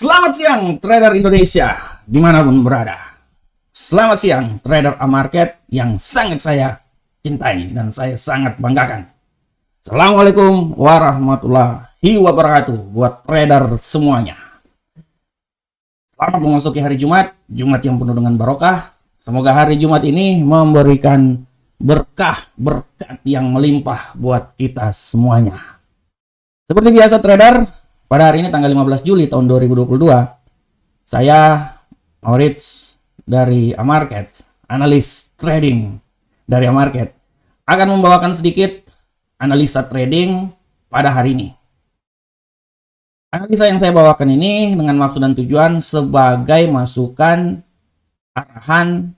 Selamat siang trader Indonesia dimanapun berada. Selamat siang trader A-Market yang sangat saya cintai dan saya sangat banggakan. Assalamualaikum warahmatullahi wabarakatuh buat trader semuanya. Selamat memasuki hari Jumat, Jumat yang penuh dengan barokah. Semoga hari Jumat ini memberikan berkah-berkat yang melimpah buat kita semuanya. Seperti biasa trader, pada hari ini tanggal 15 Juli tahun 2022, saya Maurits dari A-Market, analis trading dari A-Market, akan membawakan sedikit analisa trading pada hari ini. Analisa yang saya bawakan ini dengan maksud dan tujuan sebagai masukan, arahan,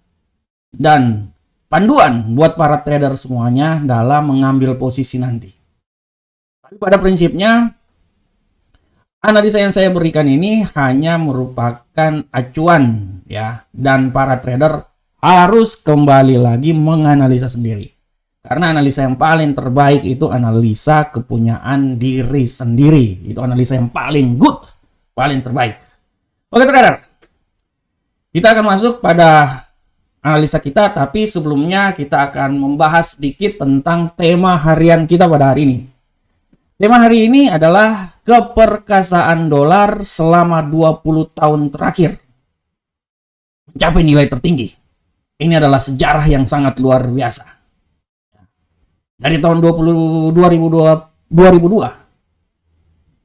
dan panduan buat para trader semuanya dalam mengambil posisi nanti. Tapi pada prinsipnya, analisa yang saya berikan ini hanya merupakan acuan ya, dan para trader harus kembali lagi menganalisa sendiri. Karena analisa yang paling terbaik itu analisa kepunyaan diri sendiri. Itu analisa yang paling good, paling terbaik. Oke trader, kita akan masuk pada analisa kita, tapi sebelumnya kita akan membahas sedikit tentang tema harian kita pada hari ini. Tema hari ini adalah keperkasaan dolar selama 20 tahun terakhir mencapai nilai tertinggi. Ini adalah sejarah yang sangat luar biasa. Dari tahun 2002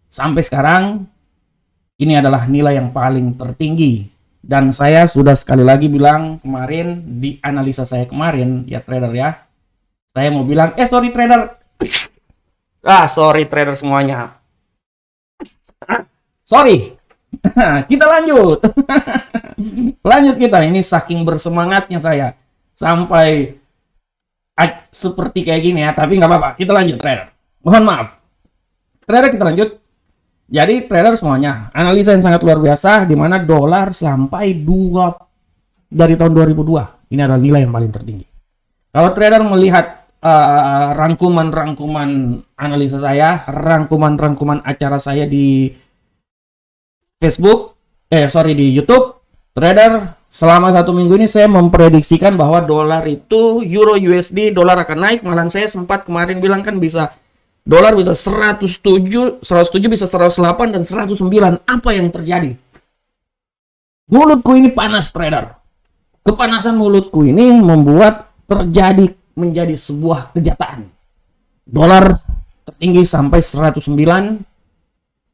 sampai sekarang, ini adalah nilai yang paling tertinggi. Dan saya sudah sekali lagi bilang kemarin, di analisa saya kemarin, ya trader ya, saya mau bilang, sorry trader, sorry trader semuanya. Sorry. Kita lanjut. Lanjut kita. Ini saking bersemangatnya saya sampai seperti kayak gini ya. Tapi nggak apa-apa. Kita lanjut trader. Mohon maaf. Trader kita lanjut. Jadi trader semuanya, analisa yang sangat luar biasa di mana dolar sampai 2 dari tahun 2002. Ini adalah nilai yang paling tertinggi. Kalau trader melihat rangkuman-rangkuman analisa saya, rangkuman-rangkuman acara saya di Facebook, di YouTube, trader selama 1 minggu ini saya memprediksikan bahwa dolar itu Euro USD, dolar akan naik. Malah saya sempat kemarin bilang kan bisa dolar bisa 107 bisa 108 dan 109. Apa yang terjadi? Mulutku ini panas trader. Kepanasan mulutku ini membuat menjadi sebuah kenyataan. Dolar tertinggi sampai 109,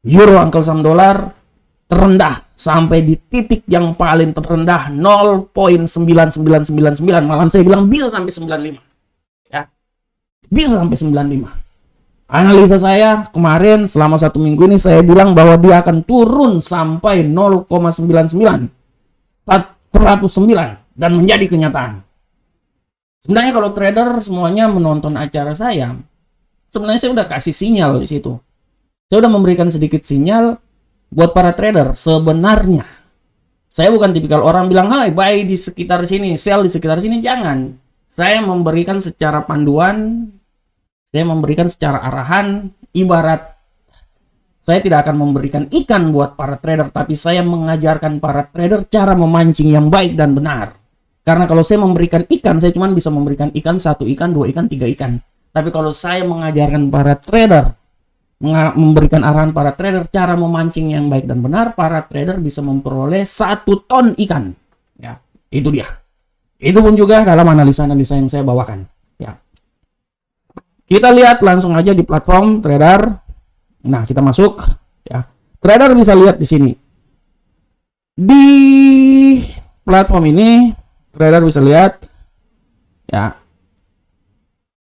euro angkel saham dolar terendah sampai di titik yang paling terendah 0.9999. Malah saya bilang bisa sampai 95. Ya. Bisa sampai 95. Analisa saya kemarin selama 1 minggu ini saya bilang bahwa dia akan turun sampai 0,99 109 dan menjadi kenyataan. Sebenarnya kalau trader semuanya menonton acara saya, sebenarnya saya udah kasih sinyal di situ. Saya udah memberikan sedikit sinyal buat para trader. Sebenarnya saya bukan tipikal orang bilang, "Hai, buy di sekitar sini, sell di sekitar sini." Jangan. Saya memberikan secara panduan, saya memberikan secara arahan. Ibarat saya tidak akan memberikan ikan buat para trader, tapi saya mengajarkan para trader cara memancing yang baik dan benar. Karena kalau saya memberikan ikan, saya cuma bisa memberikan ikan 1 ikan, 2 ikan, 3 ikan. Tapi kalau saya mengajarkan para trader, memberikan arahan para trader cara memancing yang baik dan benar, para trader bisa memperoleh 1 ton ikan. Ya, itu dia. Itu pun juga dalam analisa-analisa yang saya bawakan. Ya. Kita lihat langsung aja di platform trader. Nah, kita masuk. Ya, trader bisa lihat di sini. Di platform ini trader bisa lihat ya.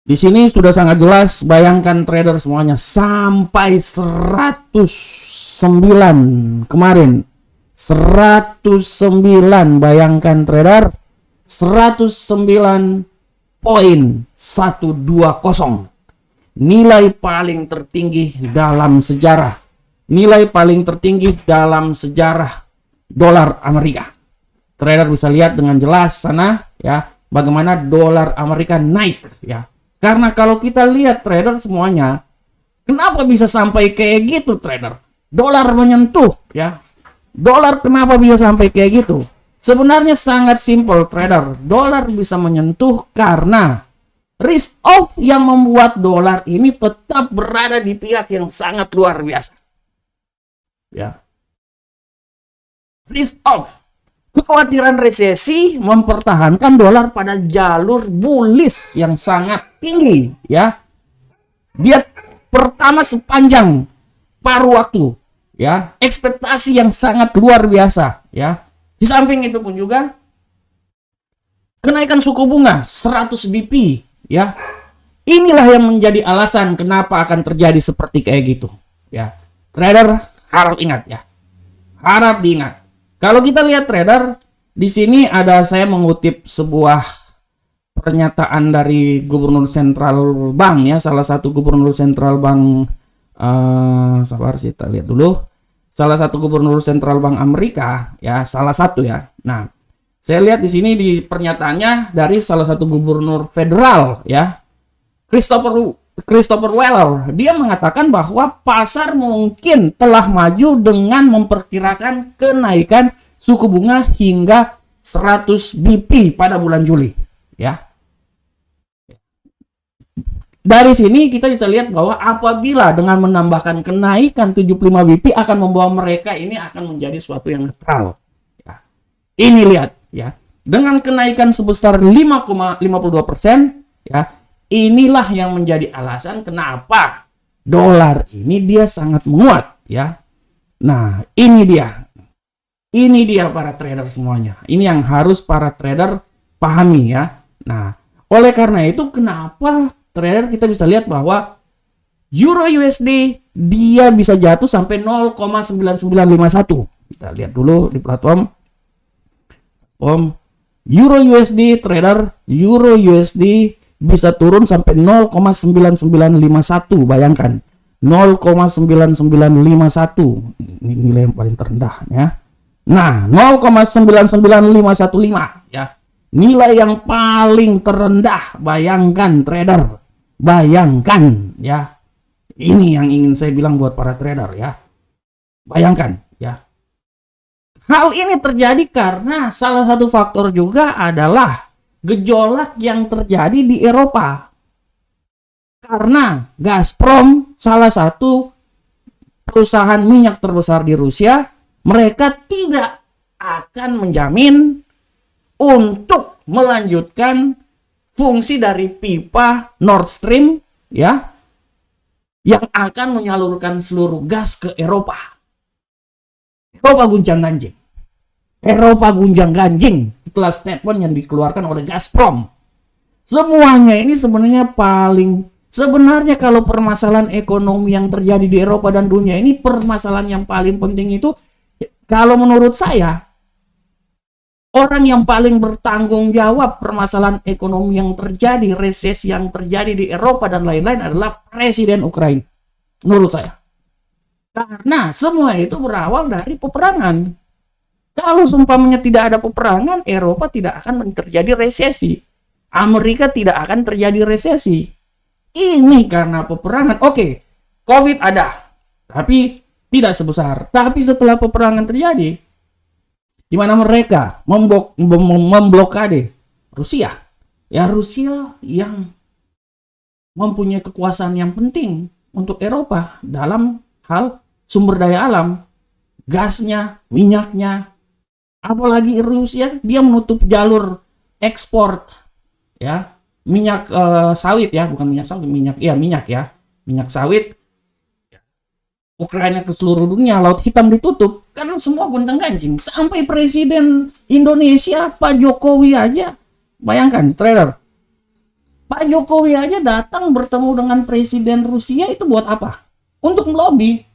Di sini sudah sangat jelas, bayangkan trader semuanya sampai 109 kemarin. 109 bayangkan trader 109.120. Nilai paling tertinggi dalam sejarah. Nilai paling tertinggi dalam sejarah dolar Amerika. Trader bisa lihat dengan jelas sana ya, bagaimana dolar Amerika naik ya. Karena kalau kita lihat trader semuanya, kenapa bisa sampai kayak gitu trader? Dolar menyentuh ya Dolar kenapa bisa sampai kayak gitu? Sebenarnya sangat simpel, trader. Dolar bisa menyentuh karena risk off yang membuat dolar ini tetap berada di pihak yang sangat luar biasa. Ya. Risk off. Kekhawatiran resesi mempertahankan dolar pada jalur bullish yang sangat tinggi, ya. Dia pertama sepanjang paruh waktu, ya. Ekspektasi yang sangat luar biasa, ya. Di samping itu pun juga kenaikan suku bunga 100 BP, ya. Inilah yang menjadi alasan kenapa akan terjadi seperti kayak gitu, ya. Trader harap ingat, ya. Harap diingat. Kalau kita lihat trader, di sini ada saya mengutip sebuah pernyataan dari Gubernur Sentral Bank, ya, salah satu Gubernur Sentral Bank, sabar kita lihat dulu, salah satu Gubernur Sentral Bank Amerika, ya, salah satu, ya. Nah, saya lihat di sini di pernyataannya dari salah satu Gubernur Federal, ya, Christopher Waller. Dia mengatakan bahwa pasar mungkin telah maju dengan memperkirakan kenaikan suku bunga hingga 100 BP pada bulan Juli, ya. Dari sini kita bisa lihat bahwa apabila dengan menambahkan kenaikan 75 BP akan membawa mereka ini akan menjadi suatu yang netral, ya. Ini lihat, ya. Dengan kenaikan sebesar 5,52%, ya. Inilah yang menjadi alasan kenapa dolar ini dia sangat menguat, ya. Nah, ini dia. Ini dia para trader semuanya. Ini yang harus para trader pahami, ya. Nah, oleh karena itu kenapa trader kita bisa lihat bahwa Euro USD dia bisa jatuh sampai 0,9951. Kita lihat dulu di platform Euro USD trader, Euro USD bisa turun sampai 0,9951, bayangkan 0,99951, ini nilai yang paling terendah, ya. Nah, 0,99515, ya, nilai yang paling terendah. Bayangkan trader, bayangkan, ya. Ini yang ingin saya bilang buat para trader, ya. Bayangkan, ya. Hal ini terjadi karena salah satu faktor juga adalah gejolak yang terjadi di Eropa. Karena Gazprom, salah satu perusahaan minyak terbesar di Rusia, mereka tidak akan menjamin untuk melanjutkan fungsi dari pipa Nord Stream, ya, yang akan menyalurkan seluruh gas ke Eropa. Eropa gunjang-ganjing. Eropa gunjang-ganjing setelah statement yang dikeluarkan oleh Gazprom. Semuanya ini sebenarnya kalau permasalahan ekonomi yang terjadi di Eropa dan dunia ini, permasalahan yang paling penting itu, kalau menurut saya, orang yang paling bertanggung jawab permasalahan ekonomi yang terjadi, resesi yang terjadi di Eropa dan lain-lain adalah Presiden Ukraina. Menurut saya. Karena semua itu berawal dari peperangan. Kalau seumpamanya tidak ada peperangan, Eropa tidak akan terjadi resesi. Amerika tidak akan terjadi resesi. Ini karena peperangan. Oke, COVID ada, tapi tidak sebesar. Tapi setelah peperangan terjadi, di mana mereka memblokade Rusia. Ya, Rusia yang mempunyai kekuasaan yang penting untuk Eropa dalam hal sumber daya alam, gasnya, minyaknya. Apalagi Rusia dia menutup jalur ekspor, ya, minyak sawit, ya, bukan minyak sawit, minyak ya, minyak sawit Ukraina ke seluruh dunia. Laut Hitam ditutup, kan semua gonjang-ganjing. Sampai Presiden Indonesia Pak Jokowi aja, bayangkan trader, Pak Jokowi aja datang bertemu dengan Presiden Rusia itu buat apa? Untuk melobi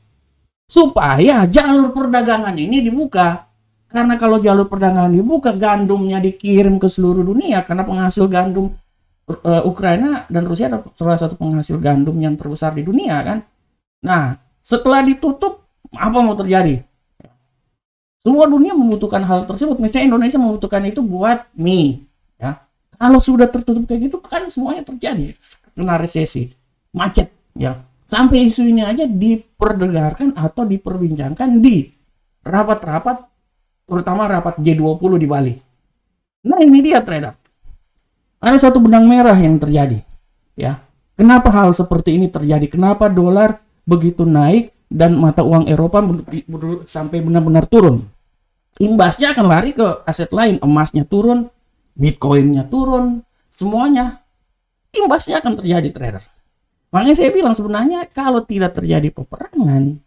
supaya jalur perdagangan ini dibuka. Karena kalau jalur perdagangan dibuka, gandumnya dikirim ke seluruh dunia. Karena penghasil gandum Ukraina dan Rusia adalah salah satu penghasil gandum yang terbesar di dunia, kan. Nah, setelah ditutup, apa mau terjadi? Semua dunia membutuhkan hal tersebut. Misalnya Indonesia membutuhkan itu buat mie, ya. Kalau sudah tertutup kayak gitu, kan semuanya terjadi. Kena resesi, macet, ya. Sampai isu ini aja diperdengarkan atau diperbincangkan di rapat-rapat, terutama rapat G20 di Bali. Nah ini dia trader. Ada satu benang merah yang terjadi. Ya, kenapa hal seperti ini terjadi? Kenapa dolar begitu naik dan mata uang Eropa sampai benar-benar turun? Imbasnya akan lari ke aset lain. Emasnya turun, Bitcoinnya turun, semuanya. Imbasnya akan terjadi trader. Makanya saya bilang sebenarnya kalau tidak terjadi peperangan,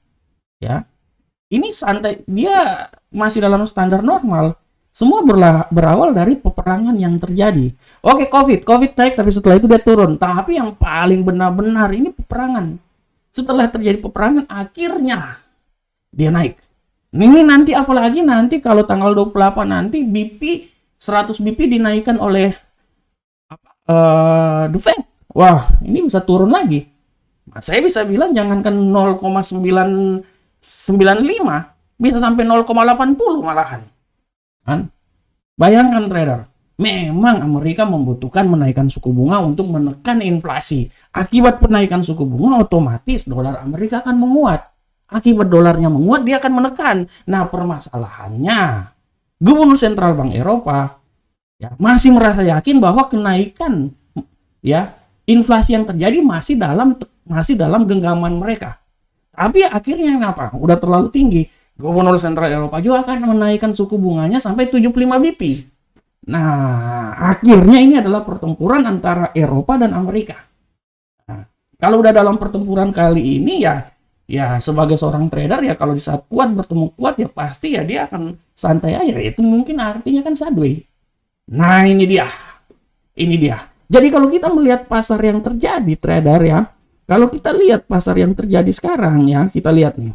ya ini santai, dia masih dalam standar normal. Semua berawal dari peperangan yang terjadi. Oke, COVID naik, tapi setelah itu dia turun. Tapi yang paling benar-benar ini peperangan. Setelah terjadi peperangan, akhirnya dia naik. Ini nanti apalagi nanti kalau tanggal 28 nanti BP 100 BP dinaikkan oleh The Fed. Wah, ini bisa turun lagi. Nah, saya bisa bilang jangankan 0,995, bisa sampai 0,80 malahan. Kan? Bayangkan trader, memang Amerika membutuhkan menaikkan suku bunga untuk menekan inflasi. Akibat penaikan suku bunga, otomatis dolar Amerika akan menguat. Akibat dolarnya menguat, dia akan menekan. Nah, permasalahannya, Gubernur Sentral Bank Eropa ya masih merasa yakin bahwa kenaikan ya inflasi yang terjadi masih dalam genggaman mereka. Tapi akhirnya kenapa? Udah terlalu tinggi. Gubernur Sentral Eropa juga akan menaikkan suku bunganya sampai 75 BP. Nah, akhirnya ini adalah pertempuran antara Eropa dan Amerika. Nah, kalau udah dalam pertempuran kali ini ya sebagai seorang trader ya kalau di saat kuat bertemu kuat ya pasti ya dia akan santai aja. Itu mungkin artinya kan sideways. Nah, ini dia. Jadi kalau kita melihat pasar yang terjadi trader ya, kalau kita lihat pasar yang terjadi sekarang ya, kita lihat nih.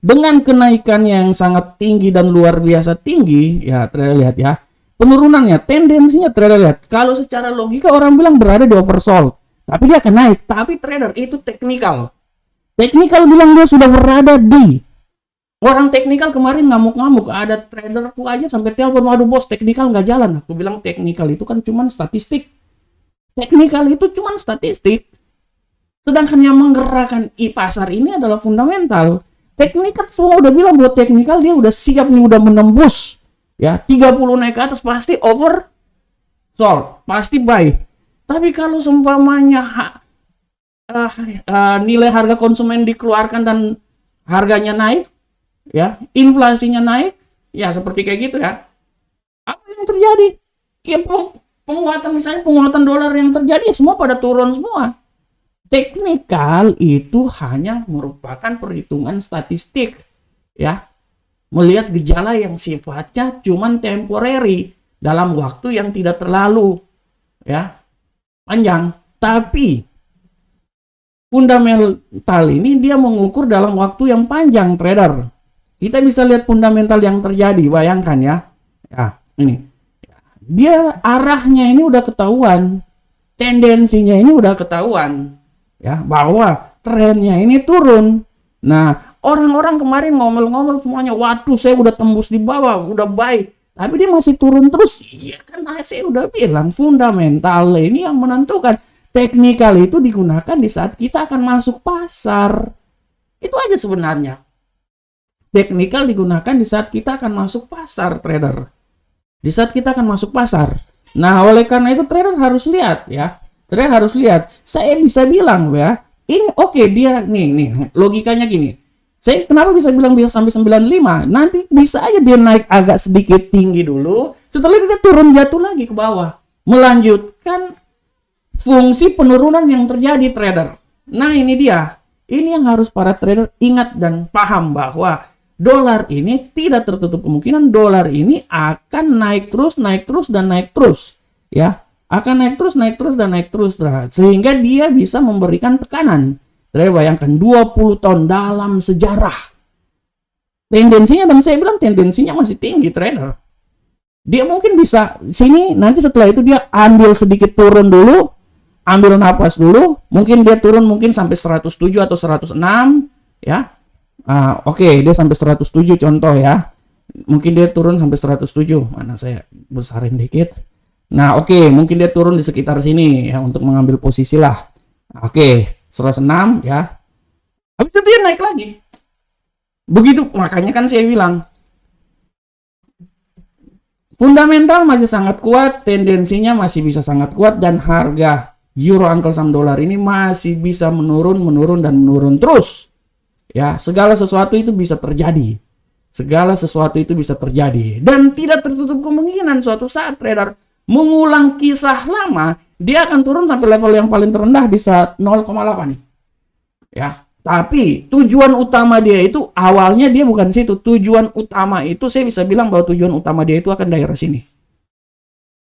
Dengan kenaikan yang sangat tinggi dan luar biasa tinggi, ya trader lihat ya. Penurunannya, tendensinya trader lihat. Kalau secara logika orang bilang berada di oversold, tapi dia akan naik. Tapi trader itu teknikal. Teknikal bilang dia sudah berada di. Orang teknikal kemarin ngamuk-ngamuk. Ada traderku aja sampai telepon, waduh bos teknikal nggak jalan. Aku bilang teknikal itu kan cuman statistik. Teknikal itu cuman statistik. Sedangkan yang menggerakkan pasar ini adalah fundamental. Teknikal semua udah bilang buat teknikal dia udah siap nih, udah menembus ya 30 naik ke atas pasti over sold, pasti buy. Tapi kalau seumpamanya nilai harga konsumen dikeluarkan dan harganya naik ya, inflasinya naik ya seperti kayak gitu ya, apa yang terjadi? Ya penguatan dolar yang terjadi ya semua pada turun semua. Teknikal itu hanya merupakan perhitungan statistik ya, melihat gejala yang sifatnya cuman temporary dalam waktu yang tidak terlalu ya panjang. Tapi fundamental ini dia mengukur dalam waktu yang panjang trader. Kita bisa lihat fundamental yang terjadi, bayangkan ya. Ya, ini. Dia arahnya ini udah ketahuan. Tendensinya ini udah ketahuan. Ya, bahwa trennya ini turun. Nah, orang-orang kemarin ngomel-ngomel semuanya, waduh saya udah tembus di bawah, udah buy, tapi dia masih turun terus. Iya kan, saya udah bilang fundamental ini yang menentukan. Teknikal itu digunakan di saat kita akan masuk pasar. Itu aja sebenarnya. Teknikal digunakan di saat kita akan masuk pasar trader. Di saat kita akan masuk pasar. Nah, oleh karena itu trader harus lihat ya. Trader harus lihat. Saya bisa bilang ya, ini oke, dia nih logikanya gini. Saya kenapa bisa bilang bisa sampai 95? Nanti bisa aja dia naik agak sedikit tinggi dulu, setelah itu dia turun jatuh lagi ke bawah. Melanjutkan fungsi penurunan yang terjadi trader. Nah, ini dia. Ini yang harus para trader ingat dan paham bahwa dolar ini tidak tertutup kemungkinan dolar ini akan naik terus dan naik terus ya. Akan naik terus dan naik terus sehingga dia bisa memberikan tekanan. Trader bayangkan 20 tahun dalam sejarah. Tendensinya, dan saya bilang tendensinya masih tinggi trader. Dia mungkin bisa sini nanti setelah itu dia ambil sedikit turun dulu, ambil napas dulu, mungkin dia turun mungkin sampai 107 atau 106 ya. Oke, dia sampai 107 contoh ya. Mungkin dia turun sampai 107. Mana saya besarin dikit. Nah, oke, mungkin dia turun di sekitar sini ya untuk mengambil posisi lah. Oke, 106 ya. Habis itu dia naik lagi. Begitu, makanya kan saya bilang fundamental masih sangat kuat, tendensinya masih bisa sangat kuat, dan harga euro Uncle Sam dolar ini masih bisa menurun dan menurun terus. Ya, segala sesuatu itu bisa terjadi. Segala sesuatu itu bisa terjadi, dan tidak tertutup kemungkinan suatu saat trader mengulang kisah lama, dia akan turun sampai level yang paling terendah di saat 0,8. Ya, tapi tujuan utama dia itu awalnya dia bukan situ. Tujuan utama itu saya bisa bilang bahwa tujuan utama dia itu akan daerah sini.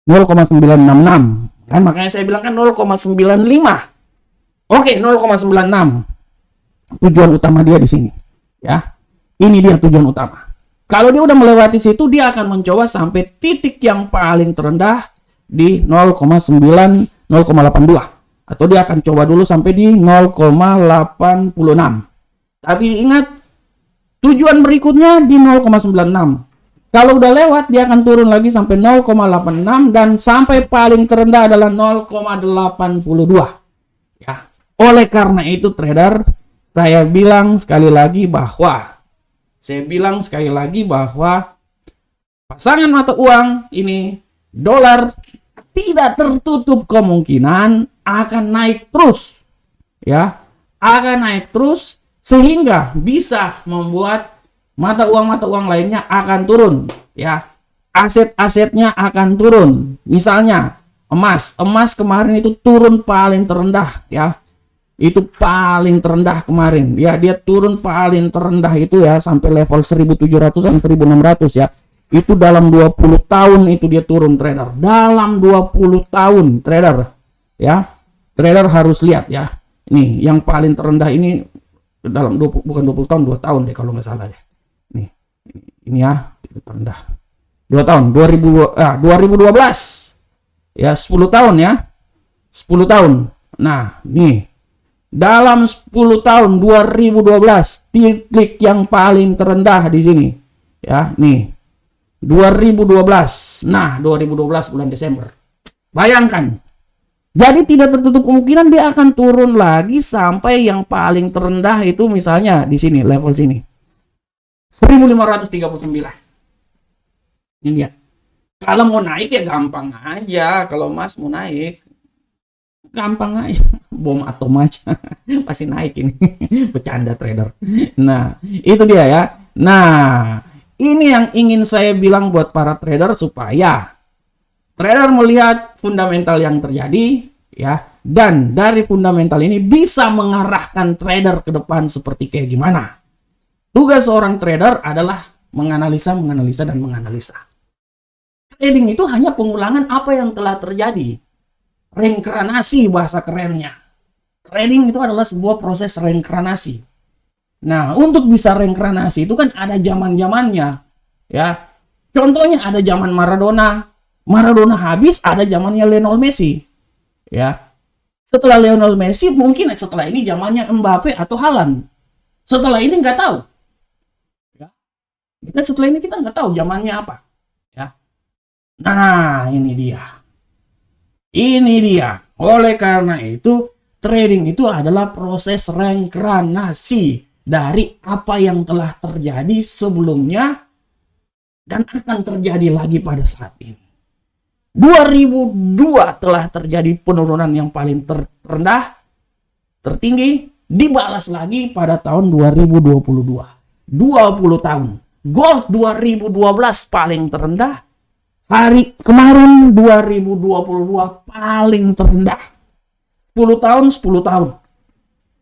0,966. Kan makanya saya bilang kan 0,95. Oke, 0,96. Tujuan utama dia di sini. Ya. Ini dia tujuan utama. Kalau dia udah melewati situ, dia akan mencoba sampai titik yang paling terendah di 0,82. Atau dia akan coba dulu sampai di 0,86. Tapi ingat, tujuan berikutnya di 0,96. Kalau udah lewat, dia akan turun lagi sampai 0,86 dan sampai paling terendah adalah 0,82. Ya. Oleh karena itu trader, saya bilang sekali lagi bahwa pasangan mata uang ini dolar tidak tertutup kemungkinan akan naik terus, ya, akan naik terus sehingga bisa membuat mata uang lainnya akan turun, ya, aset-asetnya akan turun. Misalnya emas kemarin itu turun paling terendah, ya, itu paling terendah kemarin, ya, dia turun paling terendah itu ya sampai level 1700 sampai 1600 ya. Itu dalam 20 tahun itu dia turun trader. Dalam 20 tahun trader. Ya. Trader harus lihat ya. Nih, yang paling terendah ini dalam 20, bukan 20 tahun, 2 tahun deh kalau nggak salah deh. Nih. Ini ya, itu terendah. 2 tahun, 2012. Ya, 10 tahun ya. 10 tahun. Nah, nih. Dalam 10 tahun 2012 titik yang paling terendah di sini. Ya, nih. 2012. Nah, 2012 bulan Desember. Bayangkan. Jadi tidak tertutup kemungkinan dia akan turun lagi sampai yang paling terendah itu misalnya di sini, level sini. 1539. Ini dia. Kalau mau naik ya gampang aja. Kalau Mas mau naik gampang aja. Bom atom aja. Pasti naik ini. Bercanda trader. Nah, itu dia ya. Nah, ini yang ingin saya bilang buat para trader supaya trader melihat fundamental yang terjadi ya, dan dari fundamental ini bisa mengarahkan trader ke depan seperti kayak gimana. Tugas seorang trader adalah menganalisa. Trading itu hanya pengulangan apa yang telah terjadi. Reinkarnasi bahasa kerennya. Trading itu adalah sebuah proses reinkarnasi. Nah, untuk bisa reinkarnasi itu kan ada zaman-zamannya, ya. Contohnya ada zaman Maradona. Maradona habis, ada zamannya Lionel Messi, ya. Setelah Lionel Messi, mungkin setelah ini zamannya Mbappe atau Haaland. Setelah ini nggak tahu, ya. Setelah ini kita nggak tahu zamannya apa, ya. Nah, ini dia. Oleh karena itu, trading itu adalah proses reinkarnasi dari apa yang telah terjadi sebelumnya dan akan terjadi lagi pada saat ini. 2002 telah terjadi penurunan yang paling terendah, tertinggi, dibalas lagi pada tahun 2022. 20 tahun. Gold 2012 paling terendah. Hari kemarin 2022 paling terendah. 10 tahun.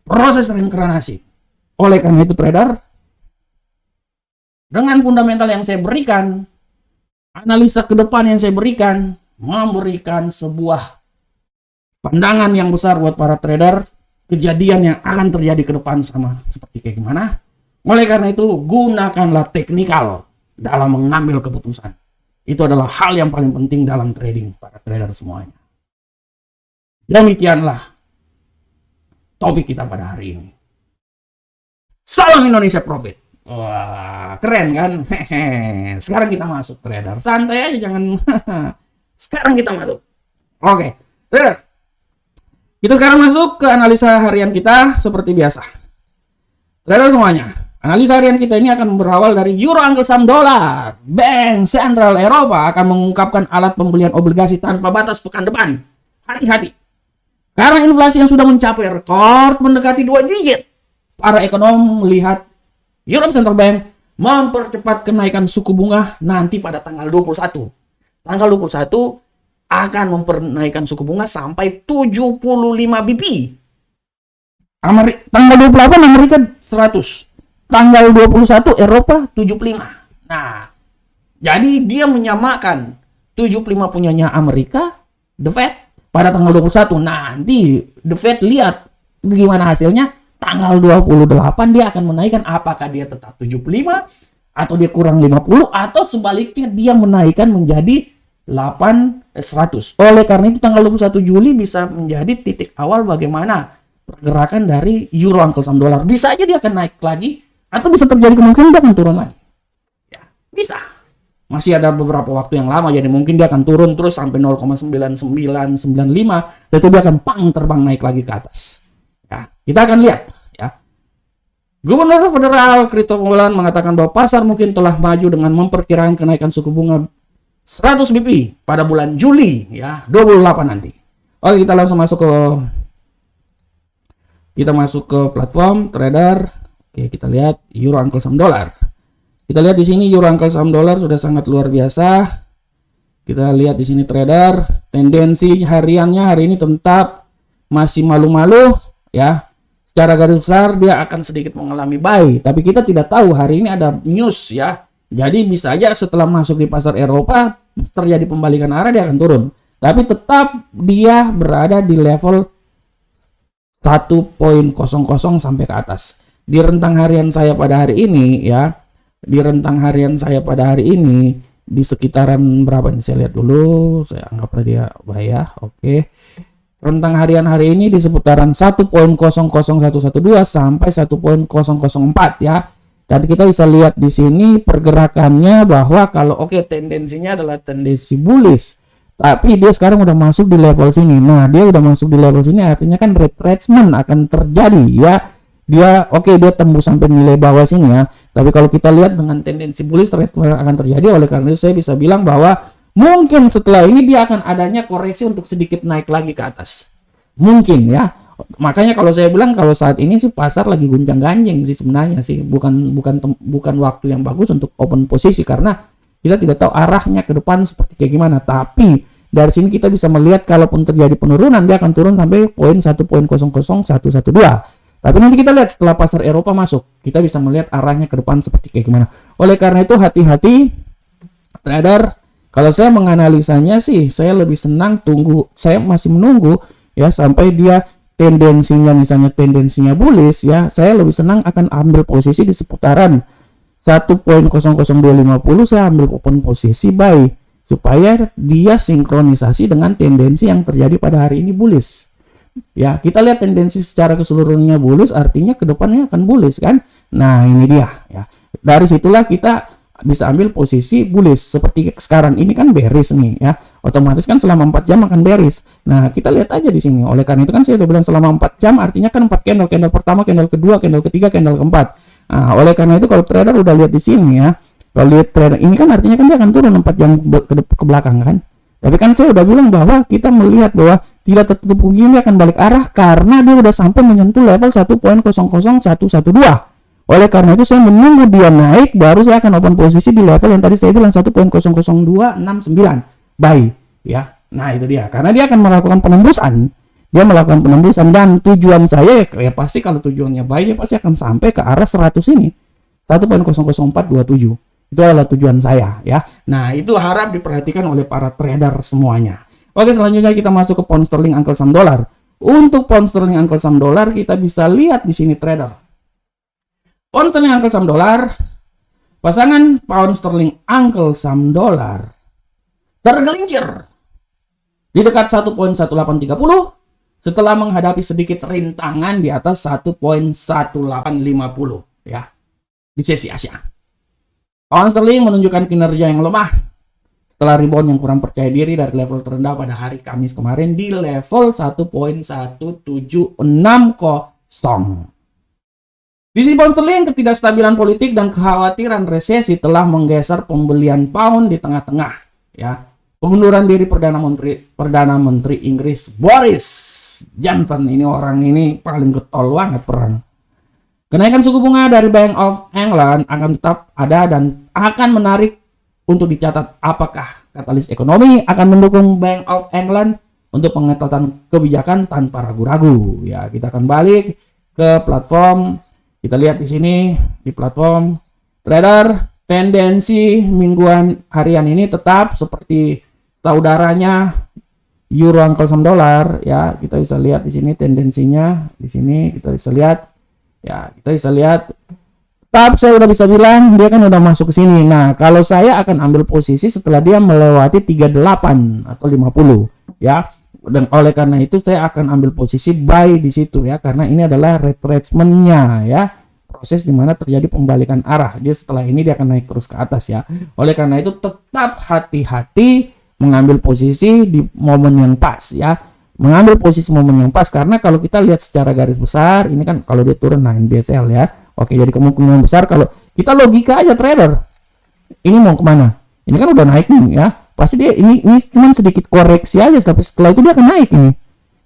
Proses reinkarnasi. Oleh karena itu trader, dengan fundamental yang saya berikan, analisa ke depan yang saya berikan, memberikan sebuah pandangan yang besar buat para trader, kejadian yang akan terjadi ke depan sama seperti kayak gimana. Oleh karena itu, gunakanlah teknikal dalam mengambil keputusan. Itu adalah hal yang paling penting dalam trading, para trader semuanya. Demikianlah topik kita pada hari ini. Salam Indonesia Profit. Wah, keren kan? Sekarang kita masuk trader. Santai aja, jangan. Sekarang kita masuk. Oke, trader. Kita sekarang masuk ke analisa harian kita seperti biasa. Trader semuanya, Analisa harian kita ini akan berawal dari euro angkel saham dolar. Bank Sentral Eropa akan mengungkapkan alat pembelian obligasi tanpa batas pekan depan. Hati-hati. Karena inflasi yang sudah mencapai rekor mendekati 2 digit. Para ekonom melihat Europe Central Bank mempercepat kenaikan suku bunga nanti pada tanggal 21. Tanggal 21 akan mempernaikkan suku bunga sampai 75 BP. Tanggal 28 Amerika 100. Tanggal 21 Eropa 75. Nah, jadi dia menyamakan 75 punyanya Amerika, The Fed, pada tanggal 21. Nanti The Fed lihat gimana hasilnya. Tanggal 28 dia akan menaikkan, apakah dia tetap 75 atau dia kurang 50 atau sebaliknya dia menaikkan menjadi 100. Oleh karena itu tanggal 21 Juli bisa menjadi titik awal bagaimana pergerakan dari euro angkel saham dolar. Bisa aja dia akan naik lagi atau bisa terjadi kemungkinan dia akan turun lagi. Ya, bisa. Masih ada beberapa waktu yang lama, jadi mungkin dia akan turun terus sampai 0,9995, lalu dia akan terbang naik lagi ke atas. Ya, kita akan lihat ya. Gubernur Federal Christopher Wallace mengatakan bahwa pasar mungkin telah maju dengan memperkirakan kenaikan suku bunga 100 BP pada bulan Juli ya, 28 nanti. Oke, kita langsung masuk ke platform trader. Oke, kita lihat euro angkel saham dolar. Kita lihat di sini euro angkel saham dolar sudah sangat luar biasa. Kita lihat di sini trader, tendensi hariannya hari ini tetap masih malu-malu ya. Secara garis besar dia akan sedikit mengalami buy, tapi kita tidak tahu hari ini ada news ya. Jadi bisa aja setelah masuk di pasar Eropa terjadi pembalikan arah, dia akan turun. Tapi tetap dia berada di level 1.00 sampai ke atas. Di rentang harian saya pada hari ini ya, di sekitaran berapa nih, saya lihat dulu, saya anggaplah dia buy ya. Oke. Rentang harian hari ini di seputaran 1.00112 sampai 1.004 ya. Dan kita bisa lihat di sini pergerakannya bahwa kalau tendensinya adalah tendensi bullish. Tapi dia sekarang udah masuk di level sini. Nah, dia udah masuk di level sini artinya kan retracement akan terjadi ya. Dia tembus sampai nilai bawah sini ya. Tapi kalau kita lihat dengan tendensi bullish retracement akan terjadi, oleh karena itu saya bisa bilang bahwa mungkin setelah ini dia akan adanya koreksi untuk sedikit naik lagi ke atas. Mungkin ya. Makanya kalau saya bilang kalau saat ini sih pasar lagi gonjang-ganjing sih sebenarnya sih. Bukan waktu yang bagus untuk open posisi karena kita tidak tahu arahnya ke depan seperti kayak gimana. Tapi dari sini kita bisa melihat kalaupun terjadi penurunan dia akan turun sampai poin 1.00112. Tapi nanti kita lihat setelah pasar Eropa masuk, kita bisa melihat arahnya ke depan seperti kayak gimana. Oleh karena itu hati-hati trader. Kalau saya menganalisanya sih, saya lebih senang saya masih menunggu ya sampai dia tendensinya bullish ya. Saya lebih senang akan ambil posisi di seputaran 1.00250, saya ambil open posisi buy supaya dia sinkronisasi dengan tendensi yang terjadi pada hari ini bullish. Ya, kita lihat tendensi secara keseluruhannya bullish, artinya kedepannya akan bullish kan. Nah, ini dia ya. Dari situlah kita bisa ambil posisi bullish. Seperti sekarang ini kan bearish nih ya. Otomatis kan selama 4 jam akan bearish. Nah, kita lihat aja di sini. Oleh karena itu kan saya udah bilang selama 4 jam artinya kan 4 candle. Candle pertama, candle kedua, candle ketiga, candle keempat. Nah, oleh karena itu kalau trader udah lihat di sini ya. Kalau lihat trader ini kan artinya kan dia akan turun 4 jam ke belakang kan. Tapi kan saya udah bilang bahwa kita melihat bahwa tidak tertutup kemungkinan dia akan balik arah karena dia udah sampai menyentuh level 1.00112. Oleh karena itu saya menunggu dia naik baru saya akan open posisi di level yang tadi saya bilang 1.00269 buy ya. Nah, itu dia. Karena dia akan melakukan penembusan. Dia melakukan penembusan dan tujuan saya ya pasti kalau tujuannya buy dia pasti akan sampai ke arah 100 ini. 1.00427. Itu adalah tujuan saya ya. Nah, itu harap diperhatikan oleh para trader semuanya. Oke, selanjutnya kita masuk ke pound sterling angkel saham dolar. Untuk pound sterling angkel saham dolar kita bisa lihat di sini trader. Pound sterling angkel saham dolar, pasangan pound sterling angkel saham dolar tergelincir di dekat 1.1830 setelah menghadapi sedikit rintangan di atas 1.1850 ya di sesi Asia. Pound sterling menunjukkan kinerja yang lemah setelah rebound yang kurang percaya diri dari level terendah pada hari Kamis kemarin di level 1.1760. Di sisi pound sterling, ketidakstabilan politik dan kekhawatiran resesi telah menggeser pembelian pound di tengah-tengah. Ya, pengunduran diri Perdana Menteri Inggris Boris Johnson, ini orang ini paling getol banget perang. Kenaikan suku bunga dari Bank of England akan tetap ada dan akan menarik untuk dicatat apakah katalis ekonomi akan mendukung Bank of England untuk pengetatan kebijakan tanpa ragu-ragu. Ya, kita akan balik ke platform. Kita lihat di sini di platform trader, tendensi mingguan harian ini tetap seperti saudaranya euro angkel sama dolar. Ya, kita bisa lihat di sini tendensinya. Di sini kita bisa lihat. Ya, kita bisa lihat. Tetap saya udah bisa bilang dia kan udah masuk ke sini. Nah, kalau saya akan ambil posisi setelah dia melewati 38 atau 50, ya. Dan oleh karena itu saya akan ambil posisi buy di situ ya, karena ini adalah retracement-nya ya, proses dimana terjadi pembalikan arah. Dia setelah ini dia akan naik terus ke atas ya. Oleh karena itu tetap hati-hati mengambil posisi di momen yang pas ya, mengambil posisi momen yang pas, karena kalau kita lihat secara garis besar ini kan kalau dia turun, nah ini BSL ya. Oke, jadi kemungkinan besar kalau kita logika aja trader, ini mau kemana? Ini kan udah naik nih ya. Pasti dia ini cuma sedikit koreksi aja, tapi setelah itu dia akan naik ini.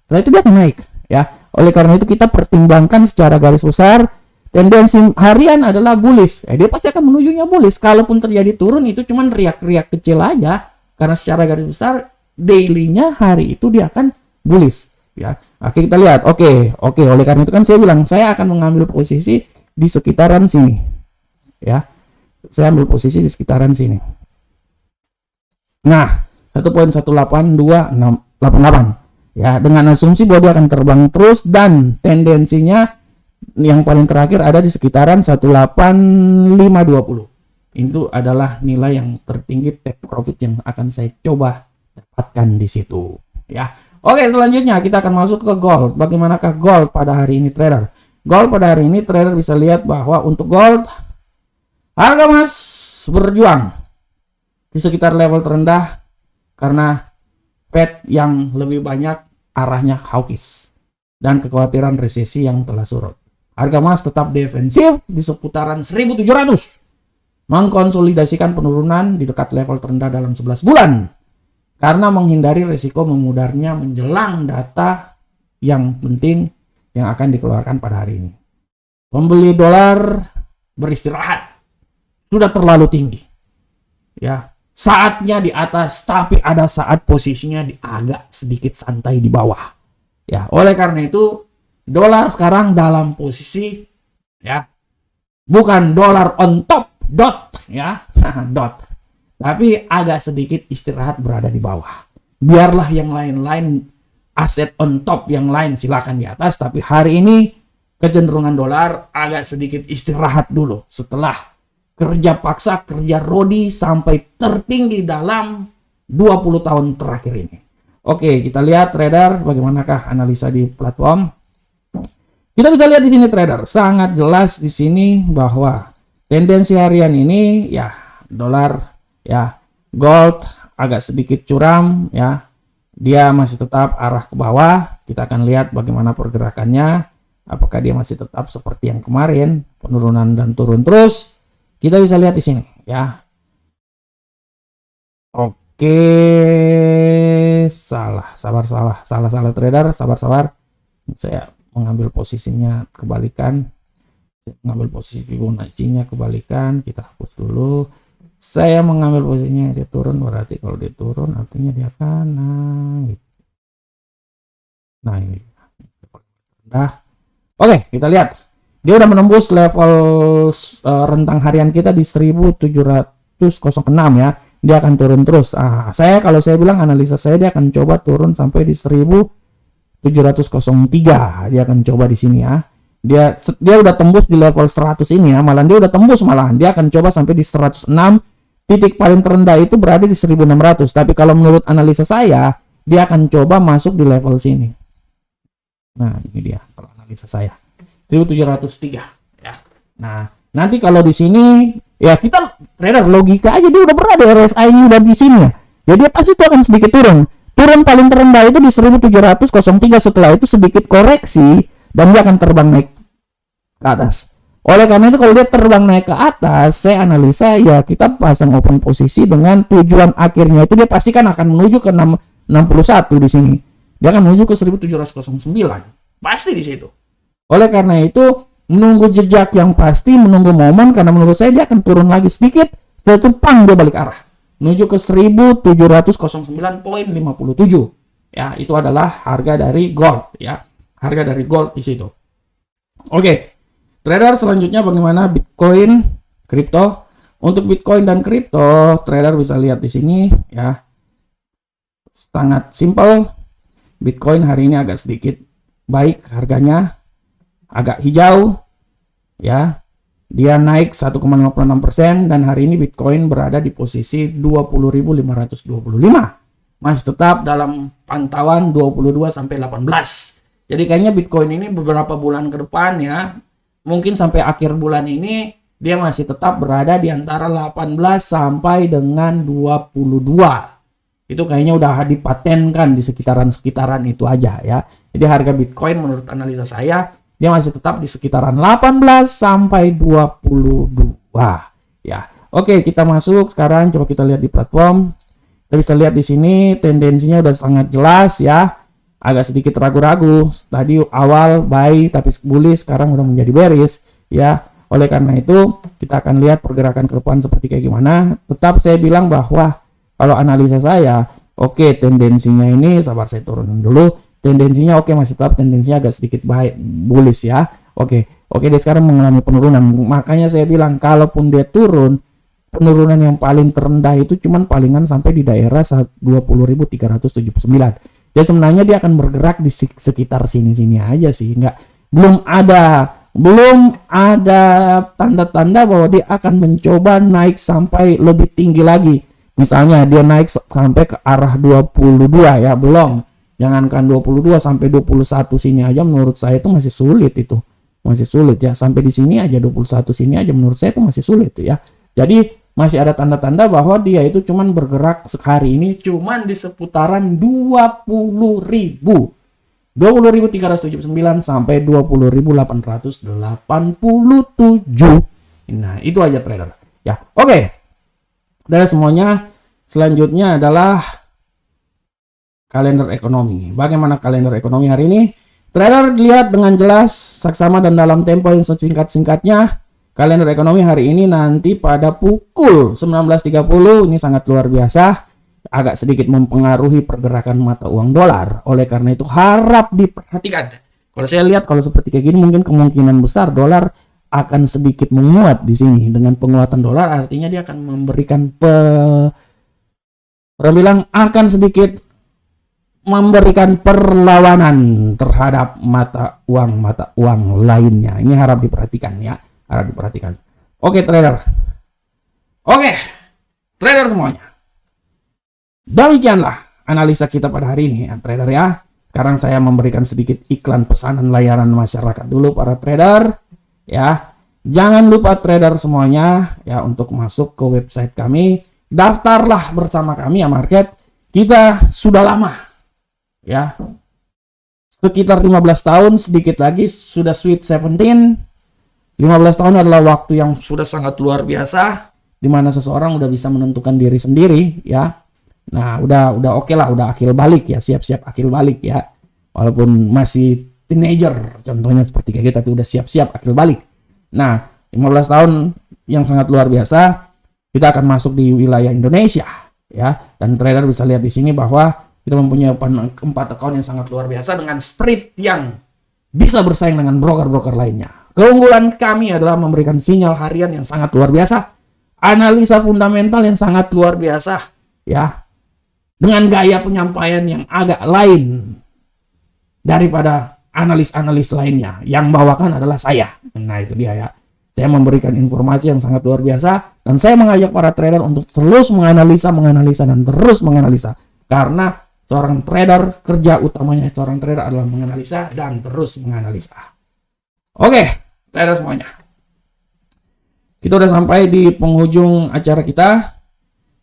Setelah itu dia akan naik ya. Oleh karena itu kita pertimbangkan secara garis besar tendensi harian adalah bullish. Dia pasti akan menujunya bullish. Kalaupun terjadi turun itu cuma riak-riak kecil aja, karena secara garis besar daily-nya hari itu dia akan bullish ya. Oke, kita lihat. Oke. Oleh karena itu kan saya bilang saya akan mengambil posisi di sekitaran sini ya. Saya ambil posisi di sekitaran sini. Nah, 1.18288 ya, dengan asumsi bahwa dia akan terbang terus dan tendensinya yang paling terakhir ada di sekitaran 18520. Itu adalah nilai yang tertinggi take profit yang akan saya coba dapatkan di situ ya. Oke, selanjutnya kita akan masuk ke gold. Bagaimanakah gold pada hari ini trader? Gold pada hari ini trader bisa lihat bahwa untuk gold harga emas berjuang di sekitar level terendah karena Fed yang lebih banyak arahnya hawkish dan kekhawatiran resesi yang telah surut. Harga emas tetap defensif di seputaran 1.700, mengkonsolidasikan penurunan di dekat level terendah dalam 11 bulan karena menghindari risiko memudarnya menjelang data yang penting yang akan dikeluarkan pada hari ini. Pembeli dolar beristirahat, sudah terlalu tinggi ya. Saatnya di atas, tapi ada saat posisinya di agak sedikit santai di bawah. Ya, oleh karena itu dolar sekarang dalam posisi ya, bukan dolar on top dot ya, dot. Tapi agak sedikit istirahat berada di bawah. Biarlah yang lain-lain aset on top yang lain silakan di atas, tapi hari ini kecenderungan dolar agak sedikit istirahat dulu setelah kerja paksa, kerja rodi sampai tertinggi dalam 20 tahun terakhir ini. Oke, kita lihat trader bagaimanakah analisa di platform. Kita bisa lihat di sini trader, sangat jelas di sini bahwa tendensi harian ini ya dolar ya, gold agak sedikit curam ya. Dia masih tetap arah ke bawah. Kita akan lihat bagaimana pergerakannya. Apakah dia masih tetap seperti yang kemarin, penurunan dan turun terus. Kita bisa lihat di sini ya. Oke, salah trader, sabar. Saya mengambil posisinya kebalikan. Saya mengambil posisi Fibonacci-nya kebalikan. Kita hapus dulu. Saya mengambil posisinya dia turun, berarti kalau dia turun artinya dia akan naik. Nah, ini. Nah, oke, kita lihat. Dia udah menembus level rentang harian kita di 1706 ya. Dia akan turun terus. Kalau saya bilang analisa saya dia akan coba turun sampai di 1703. Dia akan coba di sini ya. Dia udah tembus di level 100 ini ya. Dia udah tembus malahan. Dia akan coba sampai di 106. Titik paling terendah itu berada di 1600. Tapi kalau menurut analisa saya, dia akan coba masuk di level sini. Nah, ini dia kalau analisa saya. 1703 ya. Nah, nanti kalau di sini ya kita trader logika aja, dia udah berada RSI ini udah di sini ya. Jadi pasti itu akan sedikit turun. Turun paling terendah itu di 1703, setelah itu sedikit koreksi dan dia akan terbang naik ke atas. Oleh karena itu kalau dia terbang naik ke atas, saya analisa ya kita pasang open posisi dengan tujuan akhirnya itu dia pasti kan akan menuju ke 61 di sini. Dia akan menuju ke 1709. Pasti di situ. Oleh karena itu menunggu jejak yang pasti, menunggu momen, karena menurut saya dia akan turun lagi sedikit, setelah itu pang dia balik arah menuju ke 1709.57. Ya, itu adalah harga dari gold ya. Harga dari gold di situ. Oke. Trader selanjutnya bagaimana Bitcoin, kripto. Untuk Bitcoin dan kripto, trader bisa lihat di sini ya. Sangat simpel. Bitcoin hari ini agak sedikit baik harganya, agak hijau ya. Dia naik 1,56% dan hari ini Bitcoin berada di posisi 20.525. Masih tetap dalam pantauan 22 sampai 18. Jadi kayaknya Bitcoin ini beberapa bulan ke depan ya, mungkin sampai akhir bulan ini dia masih tetap berada di antara 18 sampai dengan 22. Itu kayaknya udah dipatenkan di sekitaran itu aja ya. Jadi harga Bitcoin menurut analisa saya dia masih tetap di sekitaran 18 sampai 22 ya. Oke, kita masuk sekarang, coba kita lihat di platform. Kita bisa lihat di sini tendensinya udah sangat jelas ya. Agak sedikit ragu-ragu. Tadi awal buy tapi bullish, sekarang udah menjadi bearish ya. Oleh karena itu kita akan lihat pergerakan ke depan seperti kayak gimana. Tetap saya bilang bahwa kalau analisa saya, oke, tendensinya ini sabar saya turunin dulu. Tendensinya oke, masih tetap tendensinya agak sedikit baik bullish ya. Oke, dia sekarang mengalami penurunan. Makanya saya bilang kalaupun dia turun, penurunan yang paling terendah itu cuman palingan sampai di daerah 20.379. Ya sebenarnya dia akan bergerak di sekitar sini-sini aja sih, belum ada tanda-tanda bahwa dia akan mencoba naik sampai lebih tinggi lagi. Misalnya dia naik sampai ke arah 22 ya, belum. Jangankan 22 sampai 21 sini aja menurut saya itu masih sulit itu. Masih sulit ya, sampai di sini aja 21 sini aja menurut saya itu masih sulit ya. Jadi masih ada tanda-tanda bahwa dia itu cuman bergerak hari ini cuman di seputaran 20.379 sampai 20.887. Nah, itu aja trader. Ya, oke. Dari semuanya, selanjutnya adalah kalender ekonomi. Bagaimana kalender ekonomi hari ini? Trader lihat dengan jelas, saksama dan dalam tempo yang sesingkat-singkatnya. Kalender ekonomi hari ini nanti pada pukul 19.30 ini sangat luar biasa, agak sedikit mempengaruhi pergerakan mata uang dolar. Oleh karena itu harap diperhatikan. Kalau saya lihat kalau seperti kayak gini mungkin kemungkinan besar dolar akan sedikit menguat di sini. Dengan penguatan dolar artinya dia akan memberikan akan sedikit memberikan perlawanan terhadap mata uang lainnya. Ini harap diperhatikan ya. Harap diperhatikan. Oke trader. Oke trader semuanya. Demikianlah analisa kita pada hari ini ya trader ya. Sekarang saya memberikan sedikit iklan pesanan layanan masyarakat dulu para trader ya. Jangan lupa trader semuanya ya untuk masuk ke website kami. Daftarlah bersama kami ya market. Kita sudah lama ya. Sekitar 15 tahun, sedikit lagi sudah sweet 17. 15 tahun adalah waktu yang sudah sangat luar biasa, di mana seseorang udah bisa menentukan diri sendiri ya. Nah, udah oke lah, udah akil balik ya, siap-siap akil balik ya. Walaupun masih teenager, contohnya seperti kayak gitu, tapi udah siap-siap akil balik. Nah, 15 tahun yang sangat luar biasa, kita akan masuk di wilayah Indonesia ya. Dan trader bisa lihat di sini bahwa kita mempunyai 4 account yang sangat luar biasa dengan spread yang bisa bersaing dengan broker-broker lainnya. Keunggulan kami adalah memberikan sinyal harian yang sangat luar biasa, analisa fundamental yang sangat luar biasa, ya, dengan gaya penyampaian yang agak lain daripada analis-analis lainnya. Yang bawakan adalah saya. Nah itu dia ya. Saya memberikan informasi yang sangat luar biasa dan saya mengajak para trader untuk terus menganalisa dan terus menganalisa. Karena seorang trader, kerja utamanya seorang trader adalah menganalisa dan terus menganalisa. Oke, trader semuanya. Kita udah sampai di penghujung acara kita.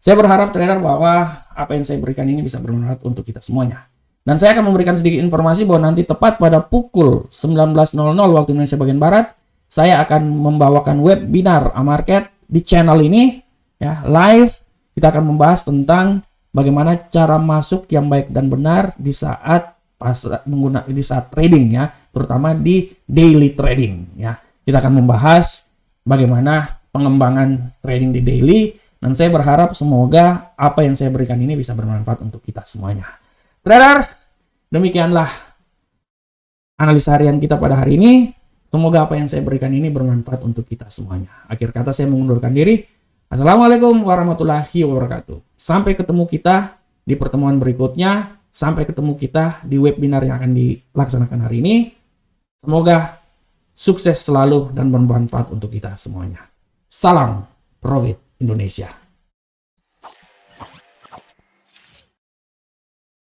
Saya berharap trader bahwa apa yang saya berikan ini bisa bermanfaat untuk kita semuanya. Dan saya akan memberikan sedikit informasi bahwa nanti tepat pada pukul 19.00 waktu Indonesia bagian Barat, saya akan membawakan webinar Amarket di channel ini ya, live. Kita akan membahas tentang bagaimana cara masuk yang baik dan benar di saat di saat trading ya, terutama di daily trading ya. Kita akan membahas bagaimana pengembangan trading di daily, dan saya berharap semoga apa yang saya berikan ini bisa bermanfaat untuk kita semuanya. Trader, demikianlah analisa harian kita pada hari ini. Semoga apa yang saya berikan ini bermanfaat untuk kita semuanya. Akhir kata saya mengundurkan diri. Assalamualaikum warahmatullahi wabarakatuh. Sampai ketemu kita di pertemuan berikutnya. Sampai ketemu kita di webinar yang akan dilaksanakan hari ini. Semoga sukses selalu dan bermanfaat untuk kita semuanya. Salam Profit Indonesia.